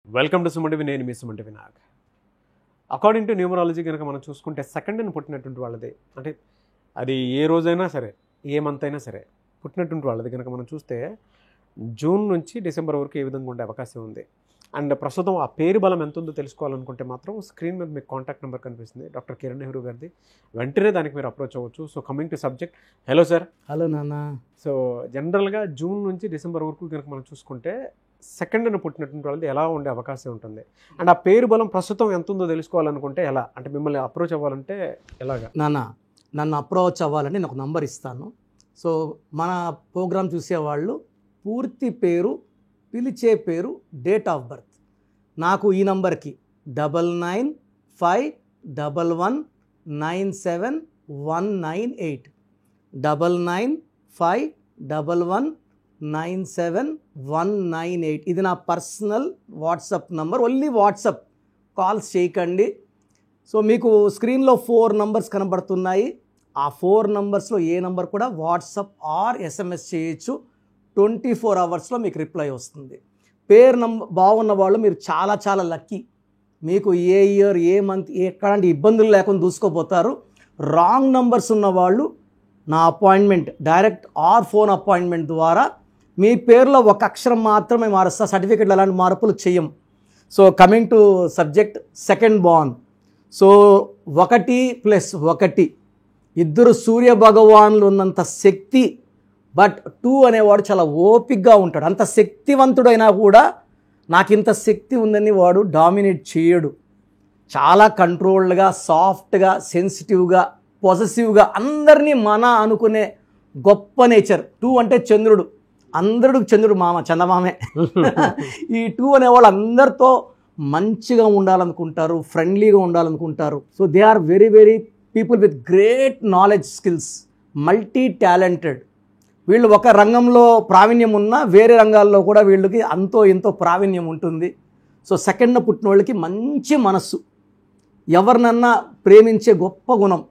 Welcome to Sumanti TV. నేను మీ Sumanti Vinayak. According to numerology కనుక మనం చూసుకుంటే సెకండ్ని పుట్టినటువంటి వాళ్ళది, అంటే అది ఏ రోజైనా సరే, ఏ మంత్ అయినా సరే పుట్టినటువంటి వాళ్ళది కనుక మనం చూస్తే జూన్ నుంచి డిసెంబర్ వరకు ఏ విధంగా ఉండే అవకాశం ఉంది. అండ్ ప్రస్తుతం ఆ పేరు బలం ఎంత ఉందో తెలుసుకోవాలనుకుంటే మాత్రం స్క్రీన్ మీద మీకు కాంటాక్ట్ నెంబర్ కనిపిస్తుంది, డాక్టర్ కిరణ్ నెహ్రూ గారిది. వెంటనే దానికి మీరు అప్రోచ్ అవ్వచ్చు. So coming to subject, hello sir. Hello నాన్న. సో జనరల్గా జూన్ నుంచి డిసెంబర్ వరకు కనుక మనం చూసుకుంటే సెకండ్ని పుట్టినటువంటి వాళ్ళది ఎలా ఉండే అవకాశం ఉంటుంది, అండ్ ఆ పేరు బలం ప్రస్తుతం ఎంత ఉందో తెలుసుకోవాలనుకుంటే ఎలా, అంటే మిమ్మల్ని అప్రోచ్ అవ్వాలంటే ఎలాగా? నన్ను అప్రోచ్ అవ్వాలని నేను ఒక నంబర్ ఇస్తాను. సో మన ప్రోగ్రామ్ చూసేవాళ్ళు పూర్తి పేరు, పిలిచే పేరు, డేట్ ఆఫ్ బర్త్ నాకు ఈ నంబర్కి 9951197198 9951197198. ఇది నా personal WhatsApp number. Only WhatsApp, calls చేయకండి. సో మీకు స్క్రీన్లో 4 నంబర్స్ కనబడుతున్నాయి. ఆ 4 నంబర్స్లో ఏ నంబర్ కూడా వాట్సాప్ ఆర్ ఎస్ఎంఎస్ చేయొచ్చు. 24 అవర్స్లో మీకు రిప్లై వస్తుంది. పేరు బాగున్న వాళ్ళు మీరు చాలా చాలా లక్కీ. మీకు ఏ ఇయర్, ఏ మంత్, ఎక్కడంటే ఇబ్బందులు లేకుండా దూసుకోపోతారు. రాంగ్ నంబర్స్ ఉన్నవాళ్ళు నా appointment direct or phone appointment ద్వారా మీ పేరులో ఒక అక్షరం మాత్రమే మారుస్తా. సర్టిఫికెట్లు అలాంటి మార్పులు చెయ్యం. So coming to subject, second born. So 1+1 ఇద్దరు సూర్య భగవాన్లు ఉన్నంత శక్తి. బట్ 2 అనేవాడు చాలా ఓపిక్గా ఉంటాడు. అంత శక్తివంతుడైనా కూడా నాకు ఇంత శక్తి ఉందని వాడు డామినేట్ చేయడు. చాలా కంట్రోల్డ్గా, సాఫ్ట్గా, సెన్సిటివ్గా, పాజిటివ్గా అందరినీ మన అనుకునే గొప్ప నేచర్. 2 అంటే చంద్రుడు. అందరూ చంద్రుడు మామ, చందమామే. ఈ 2 అనేవాళ్ళు అందరితో మంచిగా ఉండాలనుకుంటారు, ఫ్రెండ్లీగా ఉండాలనుకుంటారు. So they are very very people with great knowledge, skills, multi talented. వీళ్ళు ఒక రంగంలో ప్రావీణ్యం ఉన్నా వేరే రంగాల్లో కూడా వీళ్ళకి అంతో ఎంతో ప్రావీణ్యం ఉంటుంది. సో సెకండ్న పుట్టిన వాళ్ళకి మంచి మనస్సు, ఎవరినన్నా ప్రేమించే గొప్ప గుణం.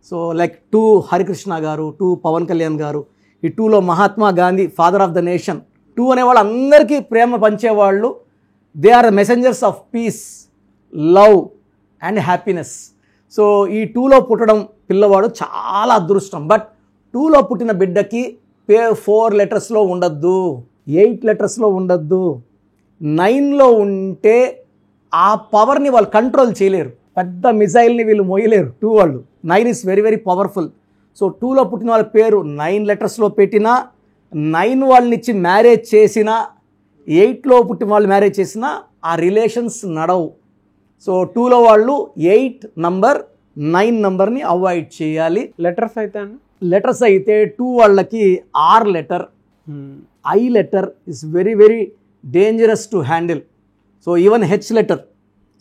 సో లైక్ 2 హరికృష్ణ గారు, 2 పవన్ కళ్యాణ్ గారు, ఈ 2లో Mahatma Gandhi, father of the nation. 2 అనేవాళ్ళు అందరికీ ప్రేమ పంచేవాళ్ళు. They are messengers of peace, love and happiness. So ఈ 2లో పుట్టడం పిల్లవాడు చాలా అదృష్టం. బట్ 2లో పుట్టిన బిడ్డకి పేరు 4 లెటర్స్లో ఉండద్దు, 8 లెటర్స్లో ఉండద్దు. 9లో ఉంటే ఆ పవర్ని వాళ్ళు కంట్రోల్ చేయలేరు. పెద్ద మిజైల్ని వీళ్ళు మోయలేరు 2 వాళ్ళు. 9 is very very powerful. So 2లో పుట్టిన వాళ్ళ పేరు 9 లెటర్స్లో పెట్టినా, 9 వాళ్ళని ఇచ్చి మ్యారేజ్ చేసినా, 8లో పుట్టిన వాళ్ళు మ్యారేజ్ చేసినా ఆ రిలేషన్స్ నడవు. సో 2లో వాళ్ళు 8 నంబర్, 9 నంబర్ని అవాయిడ్ చేయాలి. లెటర్స్ అయితే అండి, లెటర్స్ అయితే 2 వాళ్ళకి R letter, I letter is very very dangerous to handle. So even H letter.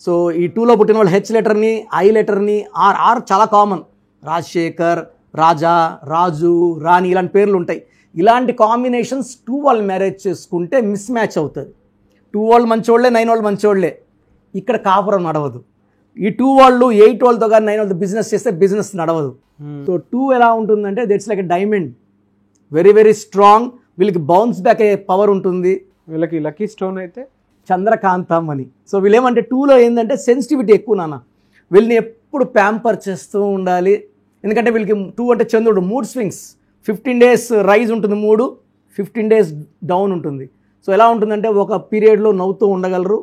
So ఈ 2లో పుట్టిన వాళ్ళు H లెటర్ని, I లెటర్ని, R చాలా కామన్. రాజశేఖర్, రాజా, రాజు, రాణి ఇలాంటి పేర్లు ఉంటాయి. ఇలాంటి కాంబినేషన్స్ 2 వాళ్ళు మ్యారేజ్ చేసుకుంటే మిస్ మ్యాచ్ అవుతుంది. 2 వాళ్ళు మంచోళ్లే, 9 వాళ్ళు మంచోళ్లే. ఇక్కడ కాపురం నడవదు. ఈ 2 వాళ్ళు 8 వాళ్ళతో కానీ 9 వాళ్ళతో బిజినెస్ చేస్తే బిజినెస్ నడవదు. సో 2 ఎలా ఉంటుందంటే that's like a diamond, very very strong. వీళ్ళకి బౌన్స్ బ్యాక్ అయ్యే పవర్ ఉంటుంది. వీళ్ళకి లక్కీ స్టోన్ అయితే చంద్రకాంతం అని. సో వీళ్ళేమంటే 2లో ఏంటంటే సెన్సిటివిటీ ఎక్కువ నాన్న. వీళ్ళని ఎప్పుడు ప్యాంపర్ చేస్తూ ఉండాలి. ఎందుకంటే వీళ్ళకి 2 అంటే చంద్రుడు, మూడ్ స్వింగ్స్. 15 days రైజ్ ఉంటుంది మూడు, 15 days డౌన్ ఉంటుంది. సో ఎలా ఉంటుందంటే ఒక పీరియడ్లో నవ్వుతూ ఉండగలరు,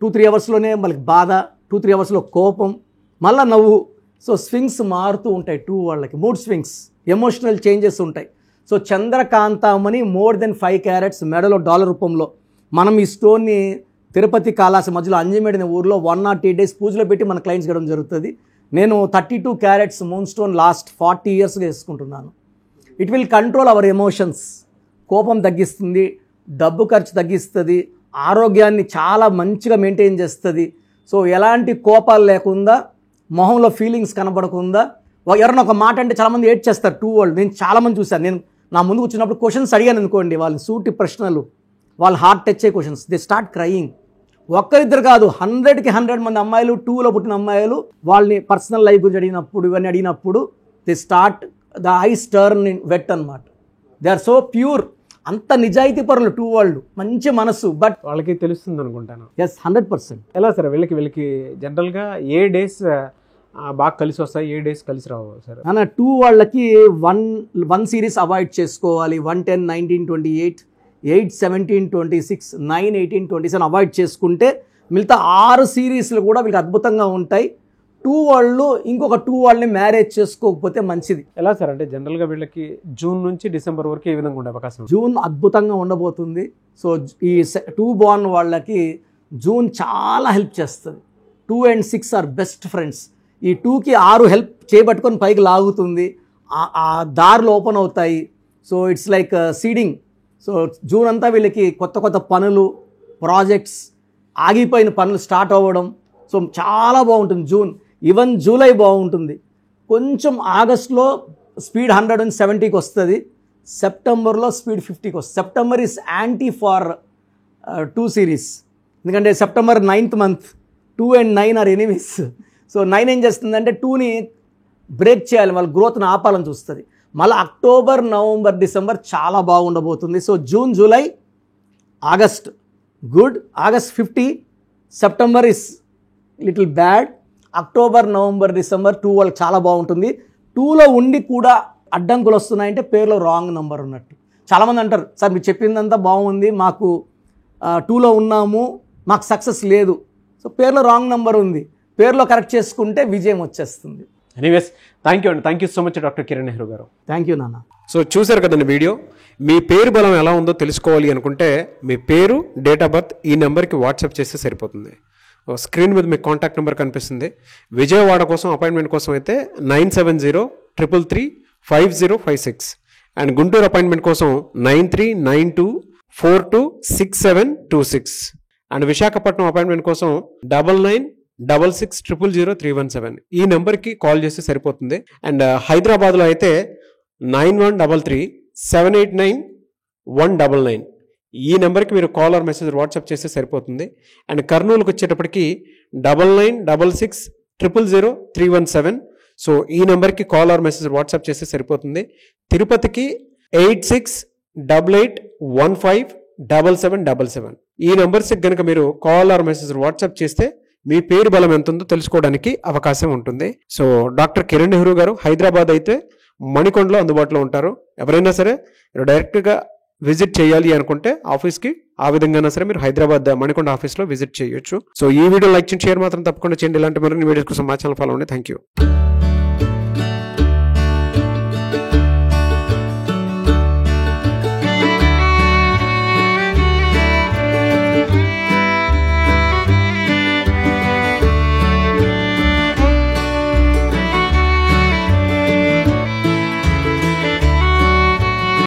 2-3 అవర్స్లోనే వాళ్ళకి బాధ, 2-3 అవర్స్లో కోపం, మళ్ళీ నవ్వు. సో స్వింగ్స్ మారుతూ ఉంటాయి 2 వాళ్ళకి, మూడ్ స్వింగ్స్, ఎమోషనల్ చేంజెస్ ఉంటాయి. సో చంద్రకాంతమని more than 5 carats మెడలో డాలర్ రూపంలో. మనం ఈ స్టోన్ని తిరుపతి కాళాసి మధ్యలో అంజమేడి అనే ఊరిలో 108 days పూజలో పెట్టి మన క్లయింట్స్ ఇవ్వడం జరుగుతుంది. నేను 32 carats మూన్ స్టోన్ లాస్ట్ 40 yearsగా వేసుకుంటున్నాను. It will control our emotions. కోపం తగ్గిస్తుంది, డబ్బు ఖర్చు తగ్గిస్తుంది, ఆరోగ్యాన్ని చాలా మంచిగా మెయింటైన్ చేస్తుంది. సో ఎలాంటి కోపాలు లేకుండా, మొహంలో ఫీలింగ్స్ కనబడకుండా, ఎవరైనా ఒక మాట అంటే చాలామంది ఏడ్ చేస్తారు 2 వాళ్ళు. నేను చాలామంది చూశాను. నేను నా ముందుకు వచ్చినప్పుడు క్వశ్చన్స్ అడిగాను అనుకోండి, వాళ్ళని సూటి ప్రశ్నలు, వాళ్ళ హార్ట్ టచ్ అయ్యే క్వశ్చన్స్, దే స్టార్ట్ క్రయింగ్. ఒక్కరిద్దరు కాదు, 100కి 100 మంది అమ్మాయిలు, 2లో పుట్టిన అమ్మాయిలు వాళ్ళని పర్సనల్ లైఫ్ గురించి అడిగినప్పుడు, ఇవన్నీ అడిగినప్పుడు they start the eyes turn in wet అనమాట. They are so pure. అంత నిజాయితీ పరులు 2 వాళ్ళు, మంచి మనసు. బట్ వాళ్ళకి తెలుస్తుంది అనుకుంటాను. ఎస్ 100%. ఎలా సార్ వీళ్ళకి జనరల్గా ఏ డేస్ బాగా కలిసి వస్తాయి, ఏ డేస్ కలిసి రావు సార్? అన్న 2 వాళ్ళకి 1 సిరీస్ అవాయిడ్ చేసుకోవాలి. 110, 19, 28, 8, 17, 26, 9, 18, 27 అవాయిడ్ చేసుకుంటే మిగతా 6 సిరీస్లు కూడా వీళ్ళకి అద్భుతంగా ఉంటాయి. 2 వాళ్ళు ఇంకొక 2 వాళ్ళని మ్యారేజ్ చేసుకోకపోతే మంచిది. ఎలా సార్ అంటే జనరల్గా వీళ్ళకి జూన్ నుంచి డిసెంబర్ వరకు ఏ విధంగా ఉండే అవకాశం? జూన్ అద్భుతంగా ఉండబోతుంది. సో ఈ 2 బార్న్ వాళ్ళకి జూన్ చాలా హెల్ప్ చేస్తుంది. 2 and 6 ఆర్ బెస్ట్ ఫ్రెండ్స్. ఈ 2కి 6 హెల్ప్ చేయబట్టుకొని పైకి లాగుతుంది, ఆ దారులు ఓపెన్ అవుతాయి. So it's like seeding. So June అంతా వీళ్ళకి కొత్త కొత్త పనులు, ప్రాజెక్ట్స్, ఆగిపోయిన పనులు స్టార్ట్ అవ్వడం. సో చాలా బాగుంటుంది జూన్. ఈవెన్ జూలై బాగుంటుంది. కొంచెం ఆగస్ట్లో స్పీడ్ 170కి వస్తుంది, సెప్టెంబర్లో స్పీడ్ 50కి వస్తుంది. September is anti for 2 series. ఎందుకంటే September 9th month, 2 and 9 are enemies. So 9 ఏం చేస్తుందంటే 2ని బ్రేక్ చేయాలి, వాళ్ళ గ్రోత్ని ఆపాలని చూస్తుంది. మళ్ళీ అక్టోబర్, నవంబర్, డిసెంబర్ చాలా బాగుండబోతుంది. So June, July, August good, August 50, September is little bad, October, November, December 2 వాళ్ళకి చాలా బాగుంటుంది. 2లో ఉండి కూడా అడ్డంకులు వస్తున్నాయంటే పేరులో రాంగ్ నెంబర్ ఉన్నట్టు. చాలామంది అంటారు, సార్ మీరు చెప్పిందంతా బాగుంది, మాకు 2లో ఉన్నాము, మాకు సక్సెస్ లేదు. సో పేరులో రాంగ్ నెంబర్ ఉంది, పేరులో కరెక్ట్ చేసుకుంటే విజయం వచ్చేస్తుంది. ఎనీవేస్ థ్యాంక్ యూ అండి. Thank you so much doctor Kiran Nehru గారు. థ్యాంక్ యూ నాన్న. సో చూశారు కదండి వీడియో. మీ పేరు బలం ఎలా ఉందో తెలుసుకోవాలి అనుకుంటే మీ పేరు, డేట్ ఆఫ్ బర్త్ ఈ నెంబర్కి వాట్సాప్ చేస్తే సరిపోతుంది. స్క్రీన్ మీద మీకు కాంటాక్ట్ నెంబర్ కనిపిస్తుంది. విజయవాడ కోసం అపాయింట్మెంట్ కోసం అయితే 9703335056 అండ్ గుంటూరు అపాయింట్మెంట్ కోసం 9392426726 అండ్ విశాఖపట్నం అపాయింట్మెంట్ కోసం 9966000317 ఈ నెంబర్కి కాల్ చేస్తే సరిపోతుంది. అండ్ హైదరాబాద్లో అయితే 9133789199 ఈ నెంబర్కి మీరు కాల్ ఆర్ మెసేజ్ వాట్సాప్ చేస్తే సరిపోతుంది. అండ్ కర్నూలుకి వచ్చేటప్పటికి 9966000317 సో ఈ నెంబర్కి కాల్ ఆర్ మెసేజ్ వాట్సాప్ చేస్తే సరిపోతుంది. తిరుపతికి 8688157777 ఈ నెంబర్స్కి కనుక మీరు కాల్ ఆర్ మెసేజ్ వాట్సాప్ చేస్తే మీ పేరు బలం ఎంత ఉందో తెలుసుకోవడానికి అవకాశం ఉంటుంది. సో డాక్టర్ కిరణ్ నెహ్రూ గారు హైదరాబాద్ అయితే మణికొండలో అందుబాటులో ఉంటారు. ఎవరైనా సరే మీరు డైరెక్ట్గా విజిట్ చేయాలి అనుకుంటే ఆఫీస్కి ఆ విధంగా సరే మీరు హైదరాబాద్ మణికొండ ఆఫీస్లో విజిట్ చేయొచ్చు. సో ఈ వీడియో లైక్ చేయండి, షేర్ మాత్రం తప్పకుండా చేయండి. ఇలాంటి మరిన్ని వీడియోస్ కోసం మా ఛానల్ ఫాలో అవ్వండి. Thank you.